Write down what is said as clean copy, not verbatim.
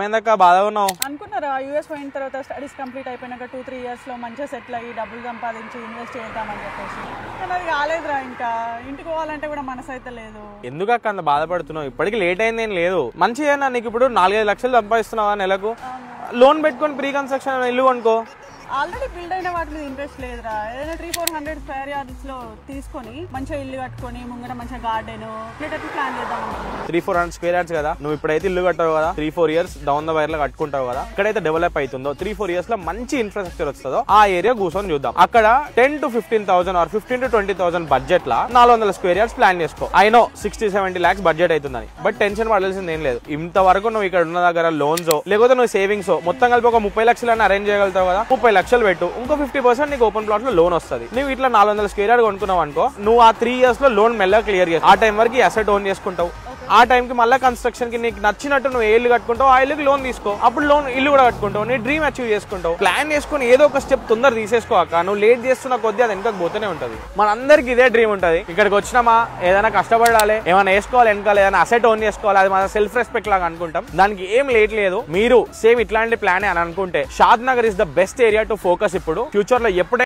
బాధ ఉన్నావు అనుకున్నారా యూఎస్ పోయిన తర్వాత స్టడీస్ కంప్లీట్ అయిపోయినాక 2-3 ఇయర్స్ లో మంచిగా సెటిల్ అయ్యి డబ్బులు సంపాదించి ఇన్వెస్ట్ చేద్దామని చెప్పేసి కానీ అది కాలేదురా. ఇంకా ఇంటికి పోవాలంటే కూడా మనసు అయితే లేదు. ఎందుకు అక్క అంత బాధపడుతున్నావు? ఇప్పటికి లేట్ అయింది ఏం లేదు. మంచిగా నీకు ఇప్పుడు 4-5 లక్షలు సంపాదిస్తున్నావా నెలకు? లోన్ పెట్టుకొని ప్రీ కన్స్ట్రక్షన్ ఇల్లు కొనుక్కో. ఆల్రెడీ బిల్డ్ అయిన వాటి మీద ఇంట్రెస్ట్ లేదురా. ఏదైనా 300-400 స్క్వేర్ యార్డ్స్ లో తీసుకొని మంచిగా ఇల్లు కట్టుకొని ముంగర మంచిగా గార్డెన్ ప్లాన్ చేద్దాం. 300-400 స్క్వేర్ యార్డ్స్ కదా, నువ్వు ఇప్పుడైతే ఇల్లు కట్టావు కదా, 3-4 ఇయర్స్ డౌన్ ద వైర్ లో కట్టుకుంటావు కదా, ఇక్కడైతే డెవలప్ అవుతుందో 3-4 ఇయర్స్ లో మంచి ఇన్ఫ్రాస్ట్రక్చర్ వస్తుందో ఆ ఏరియా కూర్చొని చూద్దాం. అక్కడ 10 to 15,000 ఆర్ 15 to 20,000 బడ్జెట్ లా 400 స్క్వేర్ యార్డ్స్ ప్లాన్ చేసుకో. ఐ నో 60-70 lakhs బడ్జెట్ అవుతుందని, బట్ టెన్షన్ పడాల్సింది ఏం లేదు. ఇంతవరకు నువ్వు ఇక్కడ ఉన్న దగ్గర లోన్స్ లేకపోతే నువ్వు సేవింగ్స్ మొత్తం కలిపి ఒక 30 లక్షలని అరేంజ్ చేయగలుగుతావు కదా. 30 లక్షలు పెట్టు, ఇంకో 50% నీకు ఓపెన్ ప్లాట్ లో లోన్ వస్తుంది. నువ్వు ఇట్లా 400 స్క్వేర్ యార్డ్ కొనుక్కున్నావు అనుకో, నువ్వు ఆ 3 ఇయర్స్ లో లోన్ మెల్లగా క్లియర్ చేసి ఆ టైం వరకు అసెట్ ఓన్ చేసుకుంటావు. ఆ టైంకి మళ్ళీ కన్స్ట్రక్షన్ కి నీకు నచ్చినట్టు నువ్వు ఏ ఇల్లు కట్టుకుంటావు ఆ ఇల్లుకి లోన్ తీసుకో. అప్పుడు లోన్ ఇల్లు కూడా కట్టుకుంటావు, నీ డ్రీమ్ అచీవ్ చేసుకుంటావు. ప్లాన్ చేసుకుని ఏదో ఒక స్టెప్ తొందర తీసేసుకోక నువ్వు లేట్ చేస్తున్న కొద్దీ అది వెనక పోతూనే ఉంటది. మనందరికి ఇదే డ్రీమ్ ఉంటది, ఇక్కడికి వచ్చినామా ఏదైనా కష్టపడాలి, ఏమైనా వేసుకోవాలి, వెనకాల ఏదైనా అసెట్ ఓన్ చేసుకోవాలి, అది మన సెల్ఫ్ రెస్పెక్ట్ లాగా అనుకుంటాం. దానికి ఏం లేట్ లేదు. మీరు సేమ్ ఇట్లాంటి ప్లాన్ అని అనుకుంటే Shadnagar is the best area to focus. ఇప్పుడు ఫ్యూచర్ లో ఎప్పుడైనా